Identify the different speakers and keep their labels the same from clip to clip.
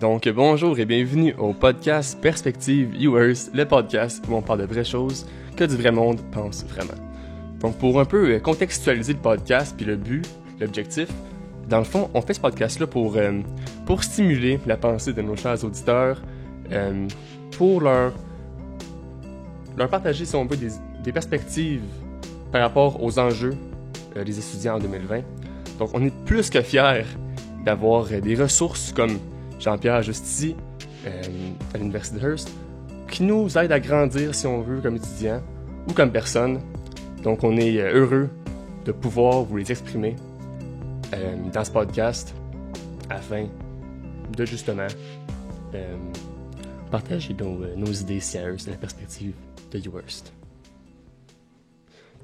Speaker 1: Donc bonjour et bienvenue au podcast Perspective Viewers, le podcast où on parle de vraies choses que du vrai monde pense vraiment. Donc pour un peu contextualiser le podcast puis le but, l'objectif, dans le fond, on fait ce podcast-là pour stimuler la pensée de nos chers auditeurs, pour leur partager, si on veut, des perspectives par rapport aux enjeux des étudiants en 2020. Donc on est plus que fiers d'avoir des ressources comme Jean-Pierre Justi à l'Université de Hearst, qui nous aide à grandir, si on veut, comme étudiants ou comme personne. Donc, on est heureux de pouvoir vous les exprimer dans ce podcast afin de, justement, partager nos idées sérieuses de la perspective de UHearst.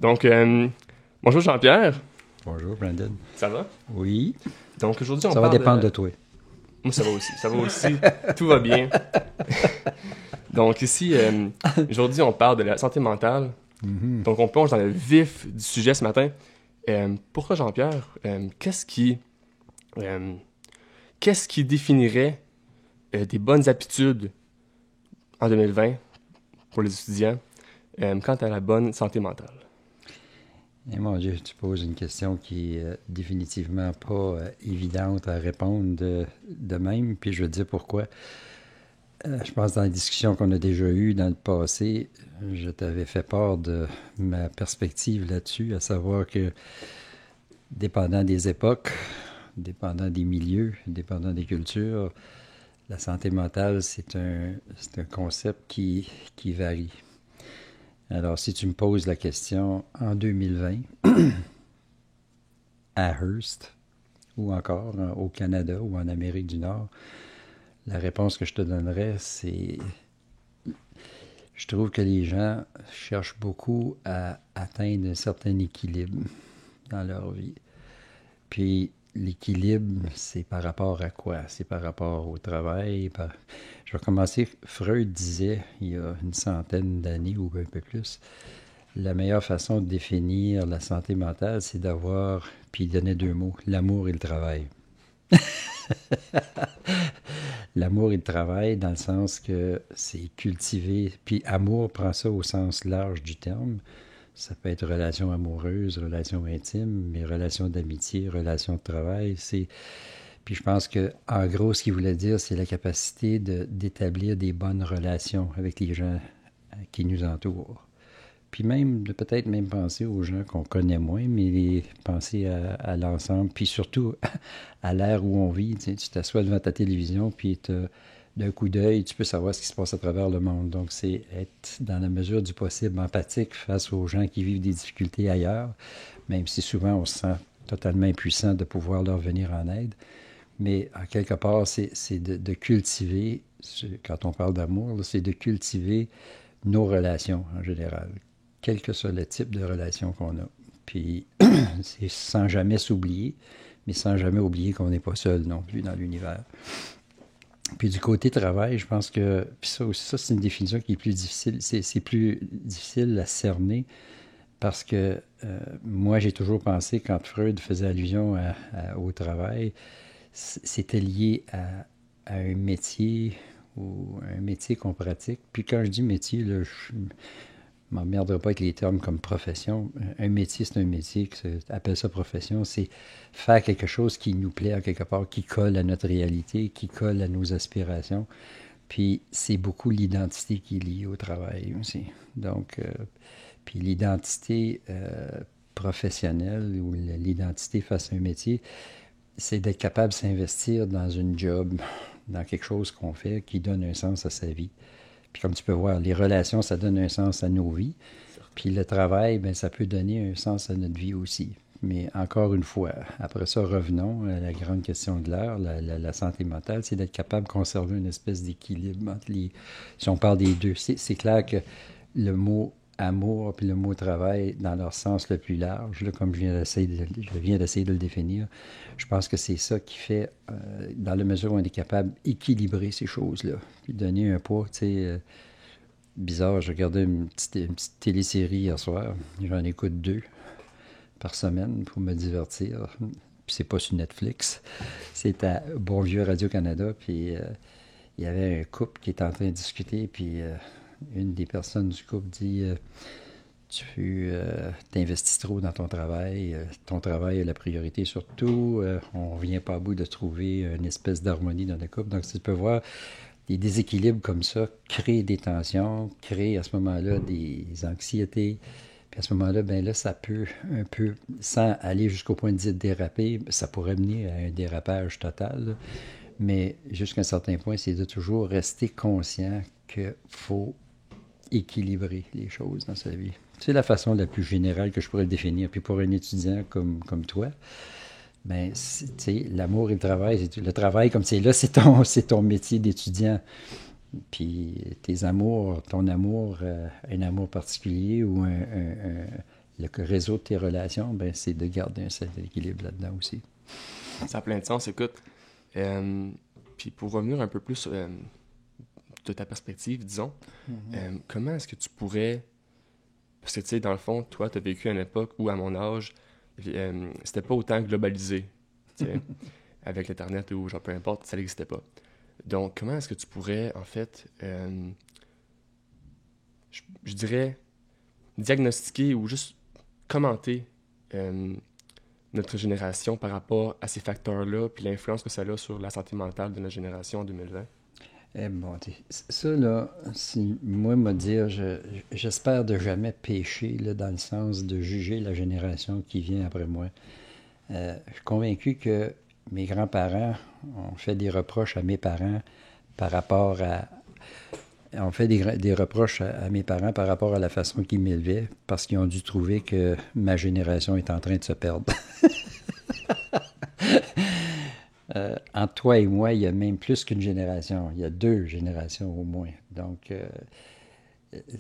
Speaker 1: Donc, bonjour Jean-Pierre.
Speaker 2: Bonjour Brandon.
Speaker 1: Ça va?
Speaker 2: Oui.
Speaker 1: Donc, aujourd'hui,
Speaker 2: ça va dépendre de toi.
Speaker 1: Moi, ça va aussi. Tout va bien. Donc ici, aujourd'hui, on parle de la santé mentale. Mm-hmm. Donc, on plonge dans le vif du sujet ce matin. Pourquoi, Jean-Pierre, qu'est-ce qui définirait des bonnes habitudes en 2020 pour les étudiants quant à la bonne santé mentale?
Speaker 2: Et mon Dieu, tu poses une question qui est définitivement pas évidente à répondre de même, puis je veux dire pourquoi. Je pense dans la discussion qu'on a déjà eue dans le passé, je t'avais fait part de ma perspective là-dessus, à savoir que dépendant des époques, dépendant des milieux, dépendant des cultures, la santé mentale, c'est un concept qui varie. Alors, si tu me poses la question en 2020, à Hearst, ou encore au Canada ou en Amérique du Nord, la réponse que je te donnerais, c'est... Je trouve que les gens cherchent beaucoup à atteindre un certain équilibre dans leur vie. Puis, l'équilibre, c'est par rapport à quoi? C'est par rapport au travail. Je vais commencer. Freud disait, il y a une centaine d'années ou un peu plus, la meilleure façon de définir la santé mentale, c'est d'avoir, puis il donnait deux mots, l'amour et le travail. L'amour et le travail, dans le sens que c'est cultiver, puis amour, prend ça au sens large du terme. Ça peut être relation amoureuse, relation intime, mais relation d'amitié, relation de travail. Puis je pense que, en gros, ce qu'il voulait dire, c'est la capacité d'établir des bonnes relations avec les gens qui nous entourent. Puis même, de peut-être même penser aux gens qu'on connaît moins, mais penser à l'ensemble. Puis surtout, à l'ère où on vit, tu t'assois devant ta télévision, puis d'un coup d'œil, tu peux savoir ce qui se passe à travers le monde. Donc, c'est être, dans la mesure du possible, empathique face aux gens qui vivent des difficultés ailleurs, même si souvent on se sent totalement impuissant de pouvoir leur venir en aide. Mais, à quelque part, c'est de cultiver, quand on parle d'amour, là, c'est de cultiver nos relations en général, quel que soit le type de relation qu'on a. Puis, c'est sans jamais s'oublier, mais sans jamais oublier qu'on n'est pas seul non plus dans l'univers. Puis du côté travail, je pense que, puis ça aussi, c'est une définition qui est plus difficile, c'est plus difficile à cerner, parce que moi, j'ai toujours pensé, quand Freud faisait allusion au travail, c'était lié à un métier ou un métier qu'on pratique. Puis quand je dis métier, là, je m'emmerderai pas avec les termes comme profession. Un métier, c'est un métier, appelle ça profession, c'est faire quelque chose qui nous plaît à quelque part, qui colle à notre réalité, qui colle à nos aspirations. Puis c'est beaucoup l'identité qui est liée au travail aussi. Donc, puis l'identité professionnelle ou l'identité face à un métier, c'est d'être capable de s'investir dans une job, dans quelque chose qu'on fait qui donne un sens à sa vie. Puis comme tu peux voir, les relations, ça donne un sens à nos vies. Puis le travail, bien, ça peut donner un sens à notre vie aussi. Mais encore une fois, après ça, revenons à la grande question de l'heure, la santé mentale, c'est d'être capable de conserver une espèce d'équilibre entre les... Si on parle des deux, c'est clair que le mot amour puis le mot travail, dans leur sens le plus large, là, comme je viens d'essayer de le définir, je pense que c'est ça qui fait, dans la mesure où on est capable d'équilibrer ces choses-là, puis donner un poids, tu sais, bizarre, je regardais une petite télésérie hier soir, j'en écoute 2 par semaine pour me divertir, puis c'est pas sur Netflix. C'est à Bon Vieux Radio-Canada, puis il y avait un couple qui était en train de discuter, puis une des personnes du couple dit tu t'investis trop dans ton travail est la priorité surtout, on ne vient pas à bout de trouver une espèce d'harmonie dans le couple. Donc, tu peux voir des déséquilibres comme ça créer des tensions, créer à ce moment-là des anxiétés. Puis à ce moment-là, ben là, ça peut un peu, sans aller jusqu'au point de dire déraper, ça pourrait mener à un dérapage total. Là. Mais jusqu'à un certain point, c'est de toujours rester conscient qu'il faut équilibrer les choses dans sa vie. C'est la façon la plus générale que je pourrais le définir. Puis pour un étudiant comme toi, ben, l'amour et le travail comme c'est là, c'est ton métier d'étudiant. Puis tes amours, ton amour, un amour particulier ou le réseau de tes relations, ben, c'est de garder un certain équilibre là-dedans aussi.
Speaker 1: Ça a plein de sens, écoute. Puis pour revenir un peu plus de ta perspective, disons, comment est-ce que tu pourrais... Parce que, tu sais, dans le fond, toi, tu as vécu à une époque où, à mon âge, c'était pas autant globalisé, tu sais, avec l'Internet ou genre peu importe, ça n'existait pas. Donc, comment est-ce que tu pourrais, en fait, je dirais, diagnostiquer ou juste commenter notre génération par rapport à ces facteurs-là, puis l'influence que ça a sur la santé mentale de notre génération en 2020?
Speaker 2: Bon, ça, là, moi, me dire, j'espère de jamais pécher, là, dans le sens de juger la génération qui vient après moi. Je suis convaincu que mes grands-parents ont fait des reproches à mes parents par rapport à... On fait des reproches à mes parents par rapport à la façon qu'ils m'élevaient, parce qu'ils ont dû trouver que ma génération est en train de se perdre. Entre toi et moi, il y a même plus qu'une génération. Il y a 2 générations au moins. Donc,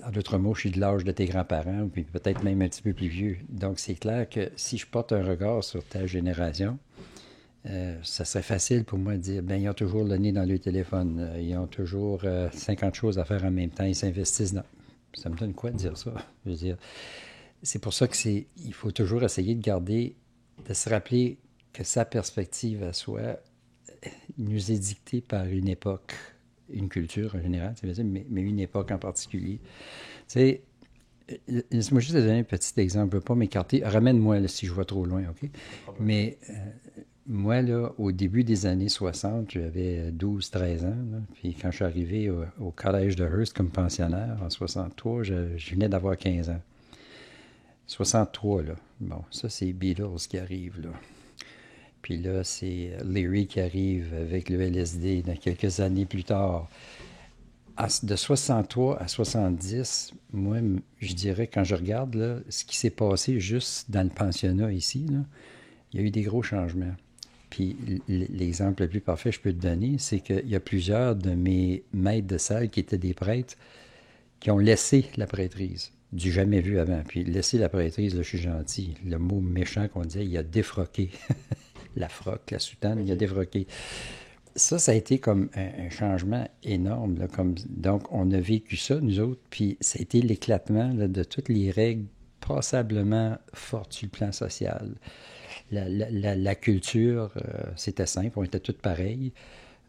Speaker 2: en d'autres mots, je suis de l'âge de tes grands-parents, puis peut-être même un petit peu plus vieux. Donc, c'est clair que si je porte un regard sur ta génération, ça serait facile pour moi de dire, ben ils ont toujours le nez dans le téléphone, ils ont toujours 50 choses à faire en même temps, ils s'investissent dans... Ça me donne quoi de dire ça? Je veux dire, c'est pour ça il faut toujours essayer de se rappeler que sa perspective à soi nous est dictée par une époque, une culture en général, mais une époque en particulier. Tu sais, laisse-moi juste te donner un petit exemple, je ne veux pas m'écarter. Ramène-moi là, si je vais trop loin, OK? Mais moi, là, au début des années 60, j'avais 12-13 ans. Là, puis quand je suis arrivé au collège de Hearst comme pensionnaire en 63, je venais d'avoir 15 ans. 63, là. Bon, ça, c'est Beatles qui arrive, là. Puis là, c'est Leary qui arrive avec le LSD dans quelques années plus tard. De 63 à 70, moi, je dirais, quand je regarde là, ce qui s'est passé juste dans le pensionnat ici, là, il y a eu des gros changements. Puis l'exemple le plus parfait que je peux te donner, c'est qu'il y a plusieurs de mes maîtres de salle qui étaient des prêtres qui ont laissé la prêtrise, du jamais vu avant. Puis laisser la prêtrise, là, je suis gentil, le mot méchant qu'on disait, il a défroqué. La froque, la soutane, il a défroqué. Ça a été comme un changement énorme. Là, donc, on a vécu ça, nous autres, puis ça a été l'éclatement là, de toutes les règles passablement fortes sur le plan social. La culture, c'était simple, on était tous pareils.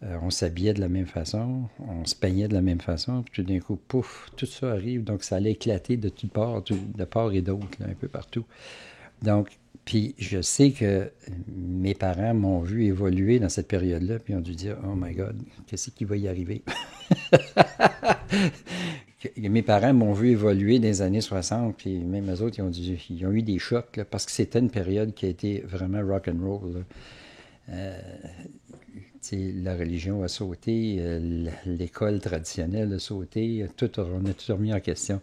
Speaker 2: On s'habillait de la même façon, on se peignait de la même façon, puis tout d'un coup, pouf, tout ça arrive. Donc, ça allait éclater de toutes parts, de part et d'autre, là, un peu partout. Donc, puis je sais que mes parents m'ont vu évoluer dans cette période-là, puis ont dû dire « Oh my God, qu'est-ce qui va y arriver? » Mes parents m'ont vu évoluer dans les années 60, puis même eux autres, ils ont eu des chocs, là, parce que c'était une période qui a été vraiment rock'n'roll. La religion a sauté, l'école traditionnelle a sauté, on a tout remis en question.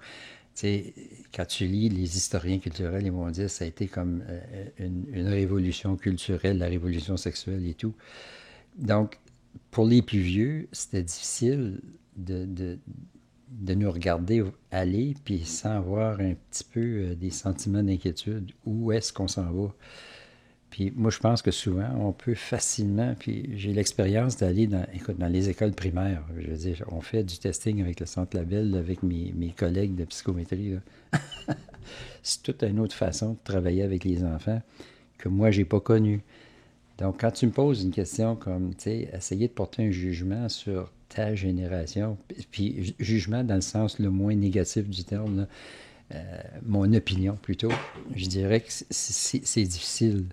Speaker 2: T'sais, quand tu lis les historiens culturels, ils vont dire que ça a été comme une révolution culturelle, la révolution sexuelle et tout. Donc, pour les plus vieux, c'était difficile de nous regarder aller, puis sans avoir un petit peu des sentiments d'inquiétude. Où est-ce qu'on s'en va? Puis moi, je pense que souvent, on peut facilement, puis j'ai l'expérience d'aller dans les écoles primaires. Je veux dire, on fait du testing avec le Centre Labelle, avec mes collègues de psychométrie. C'est toute une autre façon de travailler avec les enfants que moi, j'ai pas connue. Donc, quand tu me poses une question comme, tu sais, essayer de porter un jugement sur ta génération, puis jugement dans le sens le moins négatif du terme, là, mon opinion plutôt, je dirais que c'est difficile.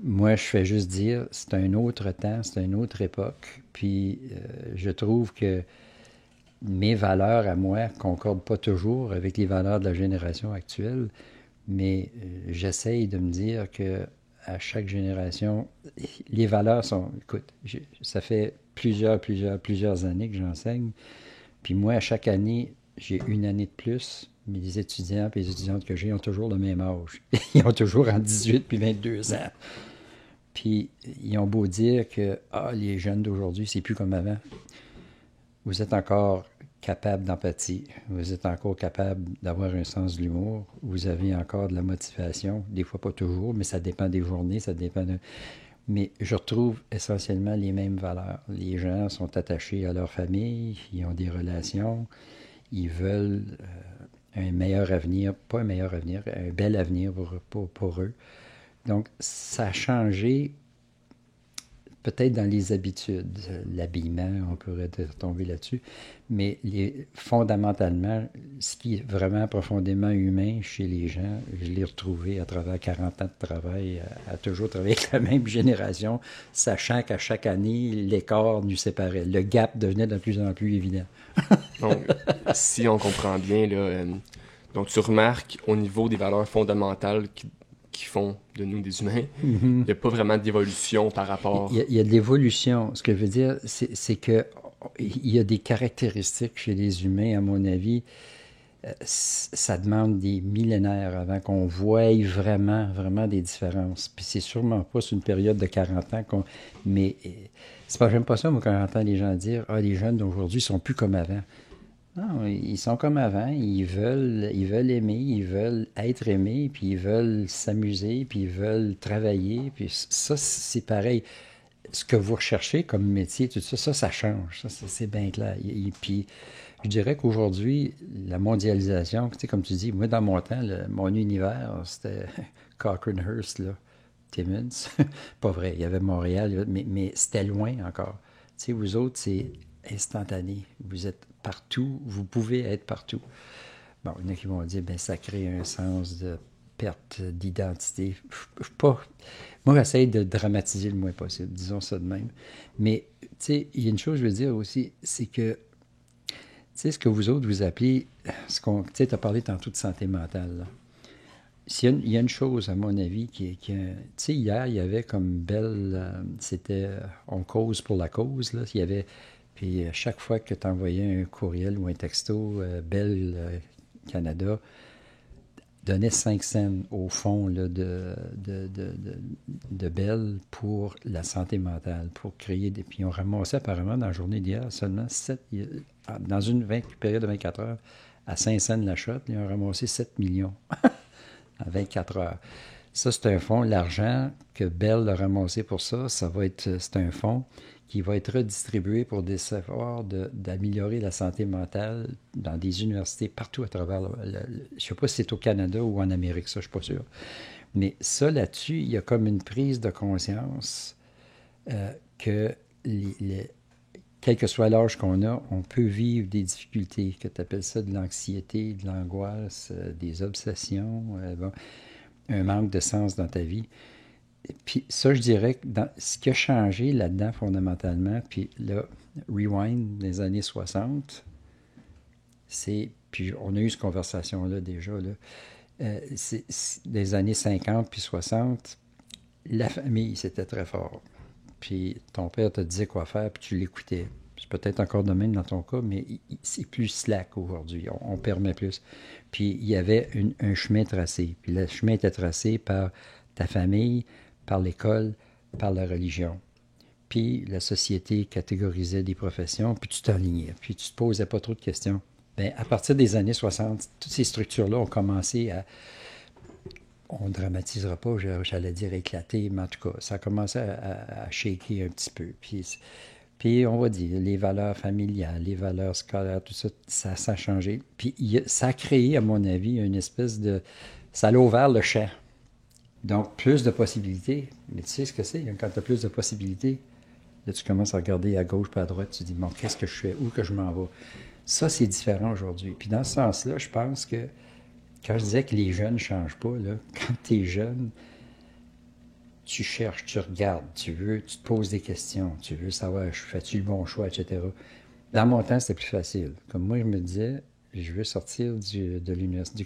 Speaker 2: Moi, je fais juste dire, c'est un autre temps, c'est une autre époque, puis je trouve que mes valeurs à moi concordent pas toujours avec les valeurs de la génération actuelle, mais j'essaye de me dire que à chaque génération, les valeurs sont... Écoute, ça fait plusieurs années que j'enseigne, puis moi, à chaque année, j'ai une année de plus. Mais les étudiants et les étudiantes que j'ai ont toujours le même âge. Ils ont toujours entre 18 puis 22 ans. Puis ils ont beau dire que les jeunes d'aujourd'hui, c'est plus comme avant. Vous êtes encore capable d'empathie. Vous êtes encore capable d'avoir un sens de l'humour. Vous avez encore de la motivation. Des fois, pas toujours, mais ça dépend des journées, ça dépend de... Mais je retrouve essentiellement les mêmes valeurs. Les gens sont attachés à leur famille, ils ont des relations, ils veulent un meilleur avenir, pas un meilleur avenir, un bel avenir pour eux. Donc, ça a changé peut-être dans les habitudes, l'habillement, on pourrait tomber là-dessus, mais fondamentalement, ce qui est vraiment profondément humain chez les gens, je l'ai retrouvé à travers 40 ans de travail, à toujours travailler avec la même génération, sachant qu'à chaque année, l'écart nous séparait. Le gap devenait de plus en plus évident.
Speaker 1: Donc, si on comprend bien, là, donc tu remarques au niveau des valeurs fondamentales qui font de nous des humains, il n'y a pas vraiment d'évolution par rapport...
Speaker 2: Il y a de l'évolution. Ce que je veux dire, c'est que il y a des caractéristiques chez les humains, à mon avis, ça demande des millénaires avant qu'on voie vraiment des différences. Puis c'est sûrement pas sur une période de 40 ans qu'on... Mais c'est pas, j'aime pas ça, moi, quand j'entends les gens dire « Ah, les jeunes d'aujourd'hui sont plus comme avant ». Non, ils sont comme avant, ils veulent aimer, ils veulent être aimés, puis ils veulent s'amuser, puis ils veulent travailler, puis ça, c'est pareil. Ce que vous recherchez comme métier, tout ça, ça change, ça, c'est bien clair. Et puis, je dirais qu'aujourd'hui, la mondialisation, tu sais, comme tu dis, moi, dans mon temps, mon univers, c'était Cochranhurst, là, Timmins. Pas vrai, il y avait Montréal, mais c'était loin encore. Tu sais, vous autres, c'est instantané. Vous êtes partout, vous pouvez être partout. Bon, il y en a qui vont dire, ben ça crée un sens de perte d'identité. Pas... Moi, j'essaie de dramatiser le moins possible, disons ça de même. Mais, tu sais, il y a une chose, je veux dire aussi, c'est que, tu sais, ce que vous autres, vous appelez, tu sais, tu as parlé tantôt de santé mentale, là. Il y a une chose, à mon avis, tu sais, hier, il y avait comme belle, c'était On cause pour la cause, là. Il y avait, puis chaque fois que tu envoyais un courriel ou un texto, Bell Canada donnait 5 cents au fond là, de Bell pour la santé mentale, pour créer des... Puis on ramassait apparemment dans la journée d'hier seulement 7, dans une période de 24 heures, à 5 cents la shot, ils ont ramassé 7 millions. En 24 heures. Ça, c'est un fonds. L'argent que Bell a ramassé pour ça, c'est un fonds qui va être redistribué pour des efforts d'améliorer la santé mentale dans des universités partout à travers je ne sais pas si c'est au Canada ou en Amérique, ça, je ne suis pas sûr. Mais ça, là-dessus, il y a comme une prise de conscience que quel que soit l'âge qu'on a, on peut vivre des difficultés, que tu appelles ça de l'anxiété, de l'angoisse, des obsessions, un manque de sens dans ta vie. Et puis ça, je dirais que ce qui a changé là-dedans fondamentalement, puis là, rewind des années 60, puis on a eu cette conversation-là déjà, là, c'est des années 50 puis 60, la famille, c'était très fort. Puis ton père te disait quoi faire, puis tu l'écoutais. C'est peut-être encore de même dans ton cas, mais c'est plus slack aujourd'hui. On permet plus. Puis il y avait un chemin tracé. Puis le chemin était tracé par ta famille, par l'école, par la religion. Puis la société catégorisait des professions, puis tu t'alignais. Puis tu te posais pas trop de questions. Bien, à partir des années 60, toutes ces structures-là ont commencé à... On ne dramatisera pas, j'allais dire éclater, mais en tout cas, ça a commencé à shaker un petit peu. Puis on va dire, les valeurs familiales, les valeurs scolaires, tout ça, ça a changé. Puis ça a créé, à mon avis, une espèce de... Ça a ouvert le champ. Donc, plus de possibilités. Mais tu sais ce que c'est, hein, quand tu as plus de possibilités, là, tu commences à regarder à gauche pas à droite, tu dis, bon, qu'est-ce que je fais? Où que je m'en vais? Ça, c'est différent aujourd'hui. Puis dans ce sens-là, je pense que quand je disais que les jeunes ne changent pas, là, quand tu es jeune, tu cherches, tu regardes, tu te poses des questions, tu veux savoir, fais-tu le bon choix, etc. Dans mon temps, c'était plus facile. Comme moi, je me disais, je veux sortir du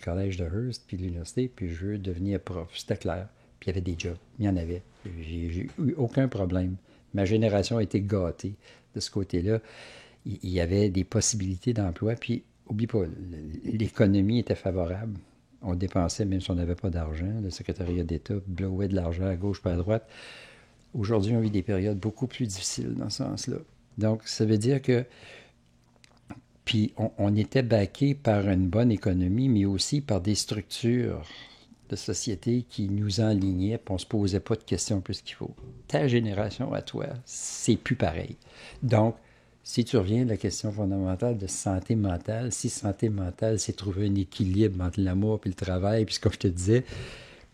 Speaker 2: collège de Hearst, puis de l'université, puis je veux devenir prof. C'était clair. Puis il y avait des jobs. Il y en avait. J'ai eu aucun problème. Ma génération a été gâtée de ce côté-là. Il y avait des possibilités d'emploi, puis oublie pas, l'économie était favorable. On dépensait même si on n'avait pas d'argent. Le secrétariat d'État blowait de l'argent à gauche pas à droite. Aujourd'hui, on vit des périodes beaucoup plus difficiles dans ce sens-là. Donc, ça veut dire que puis on était baqué par une bonne économie, mais aussi par des structures de société qui nous enlignaient, puis on ne se posait pas de questions plus qu'il faut. Ta génération à toi, c'est plus pareil. Donc, si tu reviens à la question fondamentale de santé mentale, si santé mentale, c'est trouver un équilibre entre l'amour et le travail, puis comme je te disais,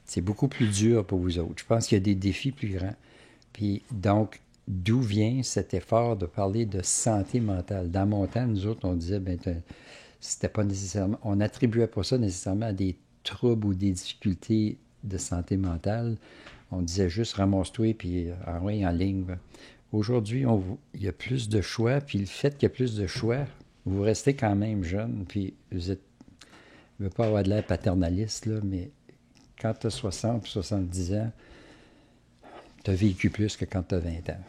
Speaker 2: c'est beaucoup plus dur pour vous autres. Je pense qu'il y a des défis plus grands. Puis donc, d'où vient cet effort de parler de santé mentale? Dans mon temps, nous autres, on disait, ben, c'était pas nécessairement, on n'attribuait pas ça nécessairement à des troubles ou des difficultés de santé mentale. On disait juste ramasse-toi puis envoie en ligne. Aujourd'hui, il y a plus de choix, puis le fait qu'il y a plus de choix, vous restez quand même jeune, puis vous êtes, je ne veux pas avoir de l'air paternaliste, là, mais quand tu as 60 ou 70 ans, tu as vécu plus que quand tu as 20 ans.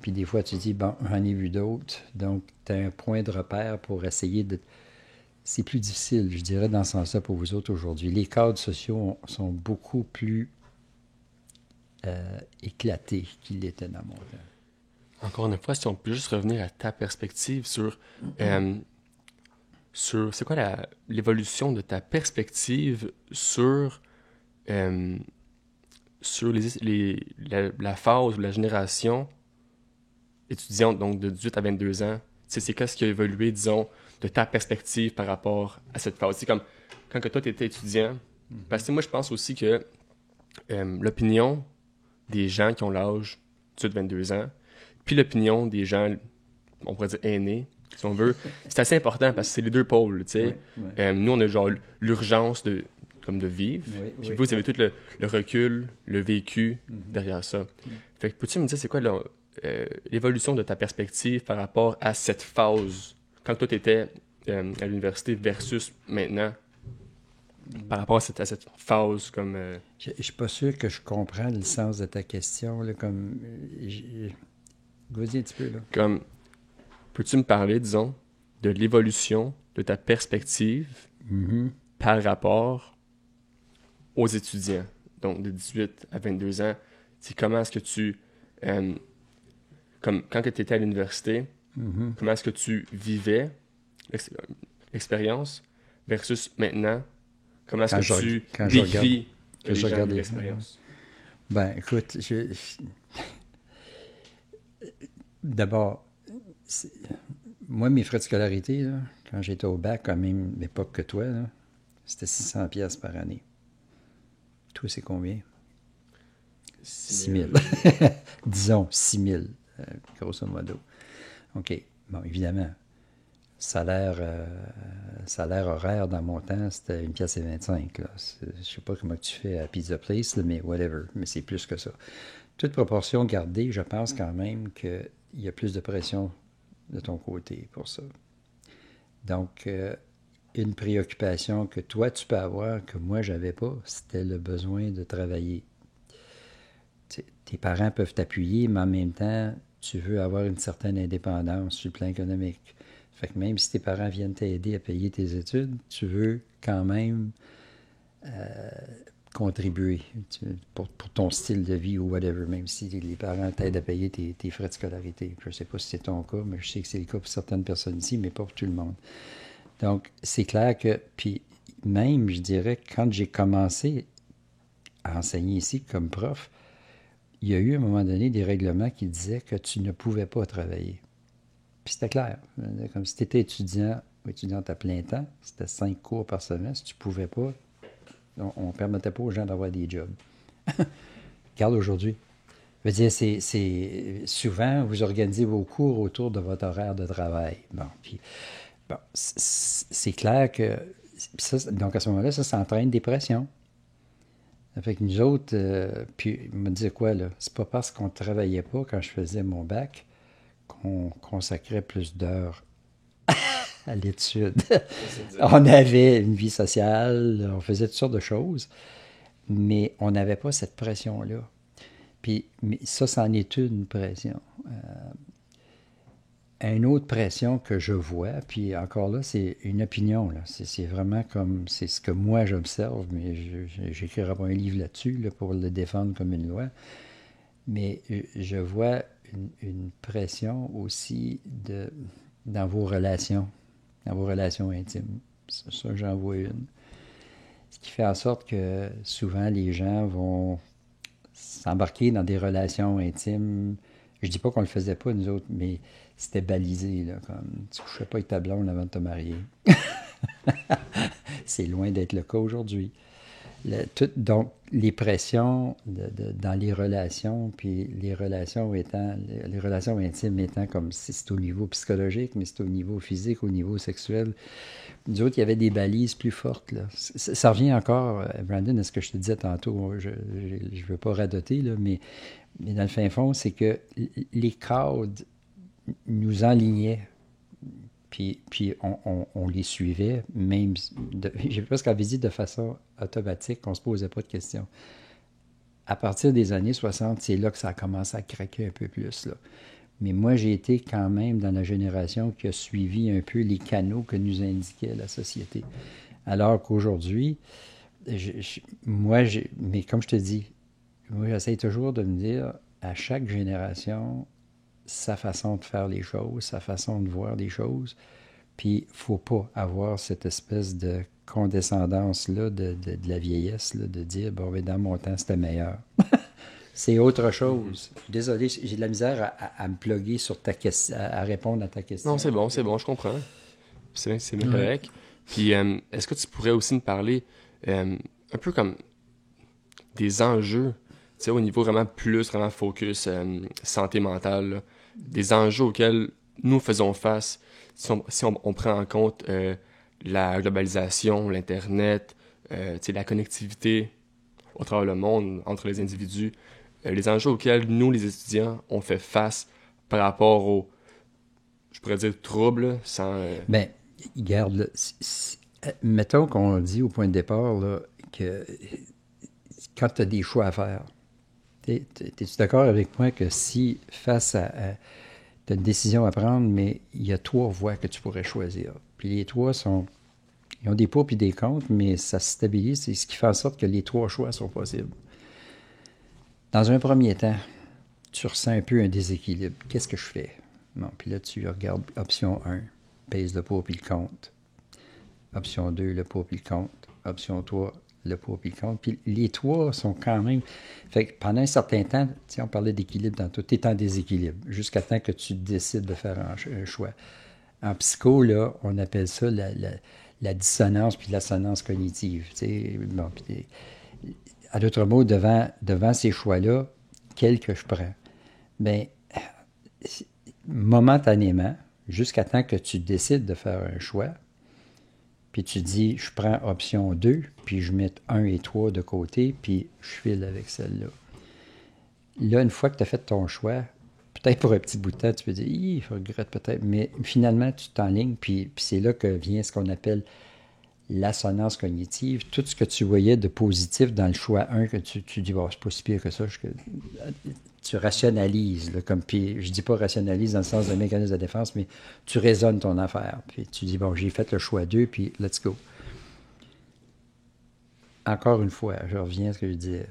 Speaker 2: Puis des fois, tu dis, bon, j'en ai vu d'autres, donc tu as un point de repère pour essayer de... C'est plus difficile, je dirais, dans ce sens-là pour vous autres aujourd'hui. Les cadres sociaux sont beaucoup plus éclatés qu'ils l'étaient dans mon temps.
Speaker 1: Encore une fois, si on peut juste revenir à ta perspective sur c'est quoi l'évolution de ta perspective sur la phase ou la génération étudiante, donc de 18 à 22 ans. C'est qu'est-ce qui a évolué, disons, de ta perspective par rapport à cette phase? C'est comme quand que toi, tu étais étudiant. Parce que moi, je pense aussi que l'opinion des gens qui ont l'âge de 22 ans, puis l'opinion des gens, on pourrait dire aînés, si on veut, c'est assez important parce que c'est les deux pôles, tu sais. Nous, on a genre l'urgence de vivre, puis vous avez tout le recul, le vécu derrière ça. Fait que peux-tu me dire, c'est quoi l'évolution de ta perspective par rapport à cette phase, quand toi, tu étais à l'université versus maintenant, par rapport à cette phase comme...
Speaker 2: Je ne suis pas sûr que je comprends le sens de ta question, là, comme... Vas-y un petit peu, là.
Speaker 1: Comme, peux-tu me parler, disons, de l'évolution de ta perspective par rapport aux étudiants, donc de 18 à 22 ans? C'est comment est-ce que tu... comme quand tu étais à l'université, comment est-ce que tu vivais l'expérience versus maintenant? Comment est-ce que tu décris l'expérience?
Speaker 2: Ben, écoute, d'abord, moi, mes frais de scolarité, là, quand j'étais au bac, à la même époque que toi, là, c'était 600 pièces par année. Toi, c'est combien? 6 000. Disons 6 000, grosso modo. OK. Bon, évidemment, salaire horaire dans mon temps, c'était 1 pièce et 25. Là. Je sais pas comment tu fais à Pizza Place, là, mais whatever. Mais c'est plus que ça. Toute proportion gardée, je pense quand même qu'il y a plus de pression de ton côté pour ça. Donc, une préoccupation que toi, tu peux avoir, que moi, j'avais pas, c'était le besoin de travailler. Tes parents peuvent t'appuyer, mais en même temps, tu veux avoir une certaine indépendance sur le plan économique. Fait que même si tes parents viennent t'aider à payer tes études, tu veux quand même contribuer pour ton style de vie ou whatever, même si les parents t'aident à payer tes frais de scolarité. Je ne sais pas si c'est ton cas, mais je sais que c'est le cas pour certaines personnes ici, mais pas pour tout le monde. Donc, c'est clair que, puis même, je dirais, quand j'ai commencé à enseigner ici comme prof, il y a eu à un moment donné des règlements qui disaient que tu ne pouvais pas travailler. Puis c'était clair. Comme si tu étais étudiant ou étudiante à plein temps, c'était 5 cours par semestre, tu ne pouvais pas. On ne permettait pas aux gens d'avoir des jobs. Regarde aujourd'hui. Je veux dire, c'est souvent, vous organisez vos cours autour de votre horaire de travail. Bon, puis, bon, c'est clair que, ça, donc à ce moment-là, ça entraîne des pressions. Ça fait que nous autres, puis, il me disait quoi, là? C'est pas parce qu'on travaillait pas quand je faisais mon bac qu'on consacrait plus d'heures à l'étude. On avait une vie sociale, on faisait toutes sortes de choses, mais on n'avait pas cette pression-là. Puis mais ça, c'en est une pression. Une autre pression que je vois, puis encore là, c'est une opinion. Là. C'est vraiment comme, c'est ce que moi j'observe, mais je n'écrirai pas un livre là-dessus là, pour le défendre comme une loi. Mais je vois une pression aussi dans vos relations intimes. Ça, j'en vois une. Ce qui fait en sorte que souvent les gens vont s'embarquer dans des relations intimes. Je dis pas qu'on le faisait pas, nous autres, mais c'était balisé, là, comme tu couchais pas avec ta blonde avant de te marier. C'est loin d'être le cas aujourd'hui. Donc, les pressions dans les relations, puis les relations intimes étant comme si c'est au niveau psychologique, mais c'est au niveau physique, au niveau sexuel. Nous autres, il y avait des balises plus fortes. Là. Ça revient encore, Brandon, à ce que je te disais tantôt. Je ne veux pas radoter, là, mais dans le fin fond, c'est que les cadres nous enlignaient. Puis on les suivait, même, j'ai presque envie de dire de façon automatique, on ne se posait pas de questions. À partir des années 60, c'est là que ça a commencé à craquer un peu plus. Là. Mais moi, j'ai été quand même dans la génération qui a suivi un peu les canaux que nous indiquait la société. Alors qu'aujourd'hui, mais comme je te dis, moi, j'essaie toujours de me dire, à chaque génération, sa façon de faire les choses, sa façon de voir les choses. Puis, il ne faut pas avoir cette espèce de condescendance-là de la vieillesse, là, de dire, bon, mais dans mon temps, c'était meilleur. C'est autre chose. Désolé, j'ai de la misère à me plugger sur ta question, à répondre à ta question.
Speaker 1: Non, c'est bon, je comprends. C'est bien correct. Puis, est-ce que tu pourrais aussi me parler un peu comme des enjeux, tu sais, au niveau vraiment focus santé mentale, là, des enjeux auxquels nous faisons face si on prend en compte la globalisation, l'Internet, tu sais, la connectivité au travers le monde, entre les individus, les enjeux auxquels nous, les étudiants, on fait face par rapport aux, je pourrais dire, troubles, sans...
Speaker 2: Bien, regarde, mettons qu'on dit au point de départ là, que quand tu as des choix à faire, es-tu d'accord avec moi que si face à tu as une décision à prendre, mais il y a 3 voies que tu pourrais choisir. Puis les 3 ils ont des pour et des contre, mais ça se stabilise, c'est ce qui fait en sorte que les 3 choix sont possibles. Dans un premier temps, tu ressens un peu un déséquilibre. Qu'est-ce que je fais? Bon, puis là, tu regardes option 1, pèse le pour puis le contre. Option 2, le pour puis le contre. Option 3, le pour puis le contre. Puis les 3 sont quand même... Fait que pendant un certain temps, on parlait d'équilibre tantôt, tu es en déséquilibre, jusqu'à temps que tu décides de faire un choix. En psycho, là, on appelle ça la dissonance puis l'assonance cognitive. Bon, puis, à d'autres mots, devant ces choix-là, quels que je prends? Bien, momentanément, jusqu'à temps que tu décides de faire un choix, puis tu dis, je prends option 2, puis je mets 1 et 3 de côté, puis je file avec celle-là. Là, une fois que tu as fait ton choix, peut-être pour un petit bout de temps, tu peux dire, il regrette peut-être, mais finalement, tu t'enlignes, puis c'est là que vient ce qu'on appelle l'assonance cognitive. Tout ce que tu voyais de positif dans le choix 1, que tu dis, bon, c'est pas si pire que ça, tu rationalises, là, comme, puis je dis pas rationalise dans le sens d'un mécanisme de défense, mais tu raisonnes ton affaire, puis tu dis, bon, j'ai fait le choix 2, puis let's go. Encore une fois, je reviens à ce que je disais.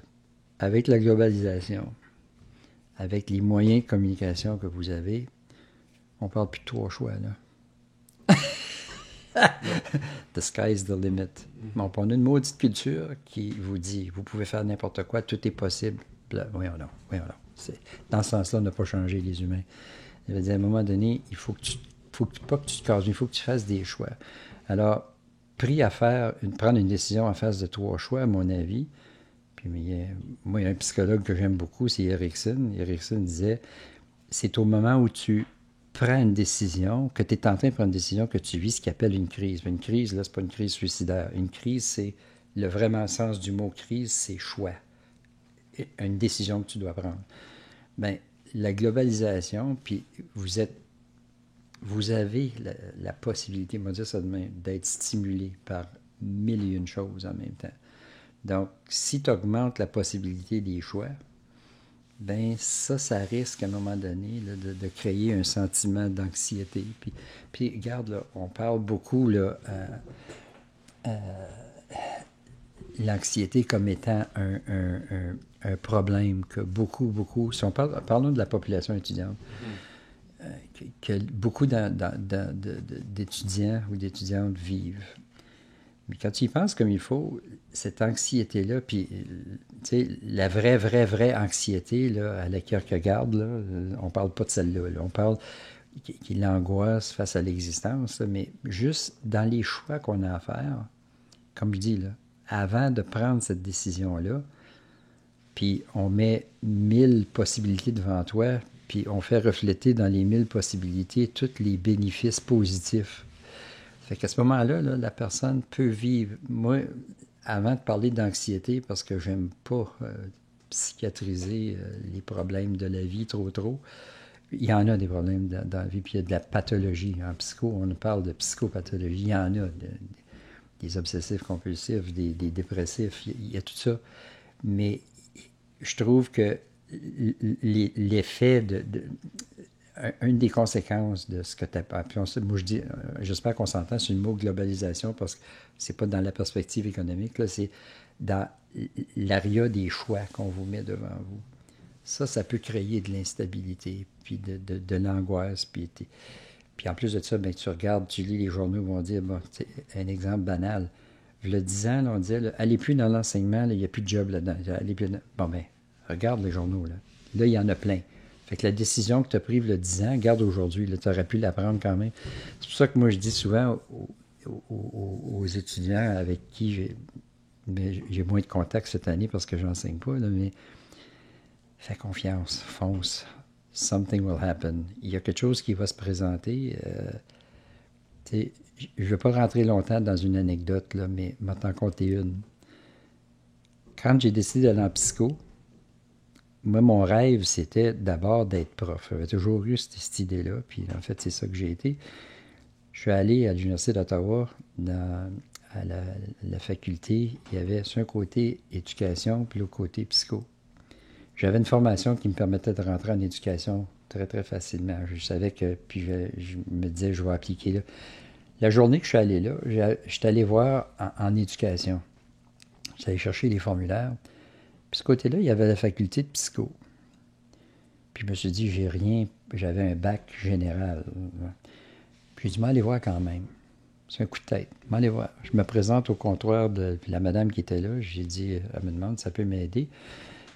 Speaker 2: Avec la globalisation, avec les moyens de communication que vous avez, on parle plus de 3 choix, là. The sky's the limit. Bon, on a une maudite culture qui vous dit, vous pouvez faire n'importe quoi, tout est possible. Là, voyons donc. Dans ce sens-là, on n'a pas changé les humains. Il veut dire, à un moment donné, il faut pas que tu te cases, il faut que tu fasses des choix. Alors, prendre une décision en face de 3 choix, à mon avis, Puis, moi, il y a un psychologue que j'aime beaucoup, c'est Erickson. Erickson disait, c'est au moment où tu prends une décision, que tu es en train de prendre une décision, que tu vis ce qu'il appelle une crise. Une crise, là, c'est pas une crise suicidaire. Une crise, c'est le vraiment sens du mot crise, c'est choix. Une décision que tu dois prendre. Bien, la globalisation, puis vous avez la possibilité, moi dire ça demain, d'être stimulé par mille et une choses en même temps. Donc, si tu augmentes la possibilité des choix, ben ça risque à un moment donné là, de créer un sentiment d'anxiété. Puis regarde, là, on parle beaucoup là, l'anxiété comme étant un problème que beaucoup, si on parlons de la population étudiante, que beaucoup d'étudiants ou d'étudiantes vivent. Mais quand tu y penses comme il faut, cette anxiété-là, puis, tu sais, la vraie anxiété, là, à la Kierkegaard, là, on parle pas de celle-là, là, on parle qui l'angoisse face à l'existence, là, mais juste dans les choix qu'on a à faire, comme je dis, là, avant de prendre cette décision-là, puis on met 1000 possibilités devant toi, puis on fait refléter dans les 1000 possibilités tous les bénéfices positifs. Fait qu'à ce moment-là, là, la personne peut vivre. Moi, avant de parler d'anxiété, parce que j'aime pas psychiatriser les problèmes de la vie trop, il y en a des problèmes dans la vie, puis il y a de la pathologie. En psycho, on parle de psychopathologie, il y en a des obsessifs compulsifs, des dépressifs, il y a tout ça. Mais je trouve que l'effet une des conséquences de ce que tu as... Moi, je dis, j'espère qu'on s'entend sur le mot globalisation parce que c'est pas dans la perspective économique, là, c'est dans l'aria des choix qu'on vous met devant vous. Ça peut créer de l'instabilité, puis de l'angoisse, puis en plus de ça, ben, tu regardes, tu lis les journaux, ils vont dire, bon, un exemple banal, il y a 10 ans, là, on disait, là, allez plus dans l'enseignement, il n'y a plus de job là-dedans. Bon, ben, regarde les journaux, là. Là, il y en a plein. Fait que la décision que tu as prise il y a 10 ans, garde aujourd'hui, tu aurais pu la prendre quand même. C'est pour ça que moi, je dis souvent aux étudiants avec qui j'ai moins de contacts cette année parce que je n'enseigne pas, là, mais fais confiance, fonce. Something will happen. Il y a quelque chose qui va se présenter. Je ne vais pas rentrer longtemps dans une anecdote, là, mais je vais t'en conter une. Quand j'ai décidé d'aller en psycho, moi, mon rêve, c'était d'abord d'être prof. J'avais toujours eu cette idée-là, puis en fait, c'est ça que j'ai été. Je suis allé à l'Université d'Ottawa, à la faculté. Il y avait sur un côté éducation, puis l'autre côté psycho. J'avais une formation qui me permettait de rentrer en éducation très, très facilement. Je savais que, puis je me disais, je vais appliquer là. La journée que je suis allé là, je suis allé voir en éducation. Je suis allé chercher les formulaires. Puis ce côté-là, il y avait la faculté de psycho. Puis je me suis dit, j'ai rien, j'avais un bac général. Puis j'ai dit, m'allez voir quand même. C'est un coup de tête. M'allez voir. Je me présente au comptoir de la madame qui était là. J'ai dit, elle me demande, ça peut m'aider.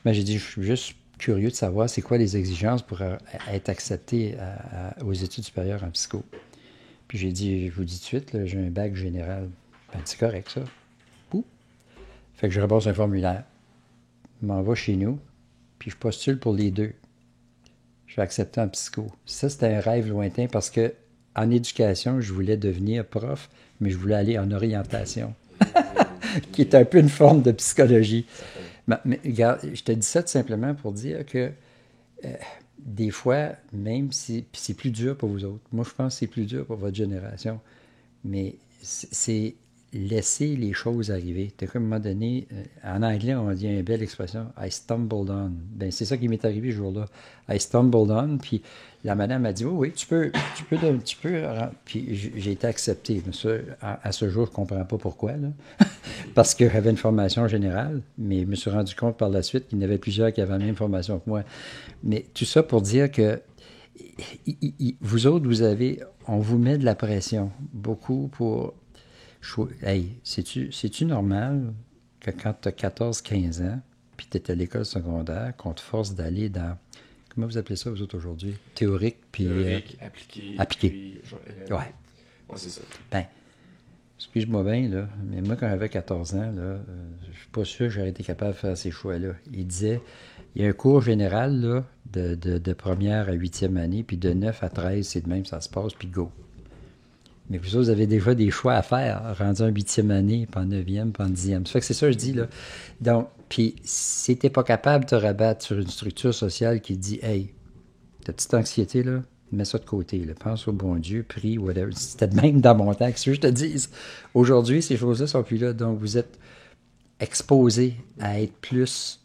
Speaker 2: Mais j'ai dit, je suis juste curieux de savoir c'est quoi les exigences pour être accepté aux études supérieures en psycho. Puis j'ai dit, je vous dis tout de suite, là, j'ai un bac général. Ben, c'est correct, ça. Ouh. Fait que je repasse un formulaire. Je m'en vais chez nous, puis je postule pour les deux. Je suis accepté en psycho. Ça, c'était un rêve lointain parce que en éducation, je voulais devenir prof, mais je voulais aller en orientation, qui est un peu une forme de psychologie. Mais regarde, je te dis ça tout simplement pour dire que des fois, même si c'est plus dur pour vous autres, moi je pense que c'est plus dur pour votre génération, mais c'est laisser les choses arriver. À un moment donné, en anglais, on dit une belle expression, I stumbled on. Ben, c'est ça qui m'est arrivé ce jour-là. I stumbled on, puis la madame m'a dit, oui, tu peux. Puis j'ai été accepté. Mais ça, à ce jour, je ne comprends pas pourquoi, là. Parce que j'avais une formation générale, mais je me suis rendu compte par la suite qu'il y en avait plusieurs qui avaient la même formation que moi. Mais tout ça pour dire que vous autres, on vous met de la pression, beaucoup pour... Hey, c'est-tu normal que quand tu as 14-15 ans, puis tu es à l'école secondaire, qu'on te force d'aller dans... Comment vous appelez ça, vous autres, aujourd'hui? Théorique, puis...
Speaker 1: Théorique, appliqué.
Speaker 2: Ouais.
Speaker 1: Ouais, c'est ça.
Speaker 2: Ben, excuse-moi bien, là, mais moi, quand j'avais 14 ans, là, je suis pas sûr que j'aurais été capable de faire ces choix-là. Il disait, il y a un cours général là, de première à huitième année, puis de 9 à 13, c'est de même, ça se passe, puis go. Mais vous autres, vous avez déjà des choix à faire, rendu en huitième année, puis en neuvième, puis en dixième. Ça fait que c'est ça que je dis, là. Donc, puis si t'es pas capable de te rabattre sur une structure sociale qui dit, hey, ta petite anxiété, là, mets ça de côté, là. Pense au bon Dieu, prie, whatever. C'était de même dans mon temps, que je te dise. Aujourd'hui, ces choses-là sont plus là, donc vous êtes exposé à être plus...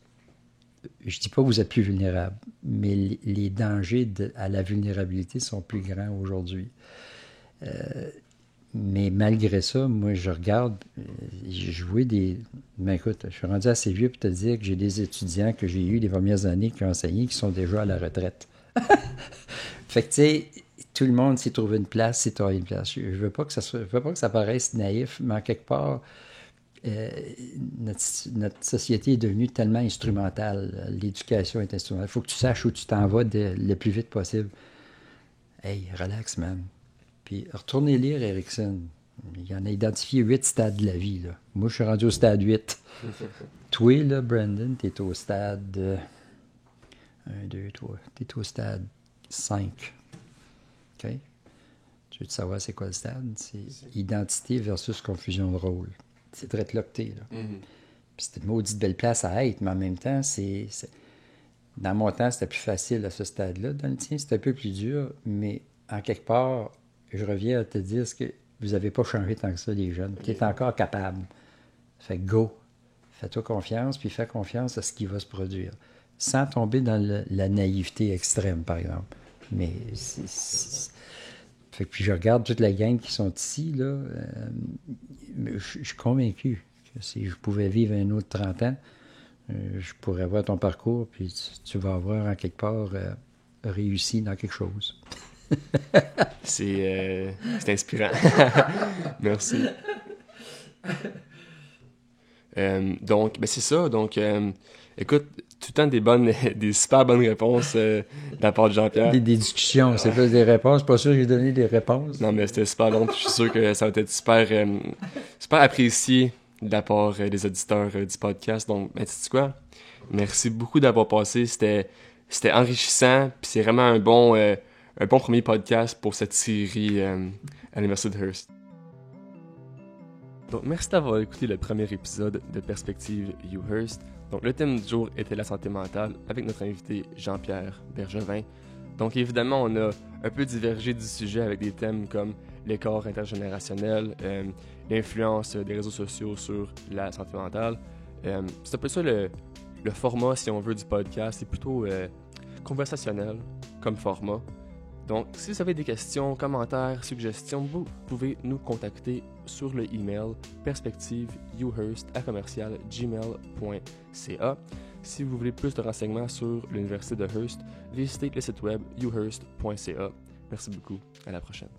Speaker 2: Je dis pas que vous êtes plus vulnérable, mais les dangers à la vulnérabilité sont plus grands aujourd'hui. Mais malgré ça, moi, je regarde, j'ai joué des... Ben écoute, je suis rendu assez vieux pour te dire que j'ai des étudiants que j'ai eu les premières années qui ont enseigné qui sont déjà à la retraite. Fait que, tu sais, tout le monde s'est trouvé une place, s'est trouvé une place. Je veux pas que ça paraisse naïf, mais en quelque part, notre société est devenue tellement instrumentale. L'éducation est instrumentale. Il faut que tu saches où tu t'en vas le plus vite possible. Hey, relax, man. Puis retournez lire Erickson. Il en a identifié 8 stades de la vie. Là. Moi, je suis rendu au stade 8. Toi, là, Brandon, t'es au stade... 1, 2, 3. T'es au stade 5. OK? Tu veux savoir c'est quoi le stade? C'est identité versus confusion de rôle. C'est très là que t'es, là. Mm-hmm. Puis c'était une maudite belle place à être, mais en même temps, dans mon temps, c'était plus facile à ce stade-là. Dans le tien, c'était un peu plus dur, mais en quelque part, je reviens à te dire que vous n'avez pas changé tant que ça, les jeunes. Tu es encore capable. Fait que go. Fais-toi confiance, puis fais confiance à ce qui va se produire. Sans tomber dans la naïveté extrême, par exemple. Mais Fait que puis je regarde toute la gang qui sont ici, là. Je suis convaincu que si je pouvais vivre un autre 30 ans, je pourrais voir ton parcours, puis tu vas avoir en quelque part réussi dans quelque chose.
Speaker 1: C'est inspirant. Merci. Donc, ben c'est ça. Donc, écoute, tout le temps des super bonnes réponses de la part de Jean-Pierre.
Speaker 2: Des discussions, c'est pas des réponses. Pas sûr que j'ai donné des réponses.
Speaker 1: Non, mais c'était super long. Je suis sûr que ça va être super apprécié de la part des auditeurs du podcast. Donc, ben, tu sais quoi? Merci beaucoup d'avoir passé. C'était enrichissant. Puis c'est vraiment un bon premier podcast pour cette série à l'Université de Hearst. Donc, merci d'avoir écouté le premier épisode de Perspective U Hearst. Donc, le thème du jour était la santé mentale avec notre invité Jean-Pierre Bergevin. Donc, évidemment, on a un peu divergé du sujet avec des thèmes comme l'écart intergénérationnel, l'influence des réseaux sociaux sur la santé mentale. C'est un peu ça le format, si on veut, du podcast. C'est plutôt conversationnel comme format. Donc, si vous avez des questions, commentaires, suggestions, vous pouvez nous contacter sur le email perspectivehurst@gmail.ca. Si vous voulez plus de renseignements sur l'Université de Hearst, visitez le site web uhearst.ca. Merci beaucoup. À la prochaine.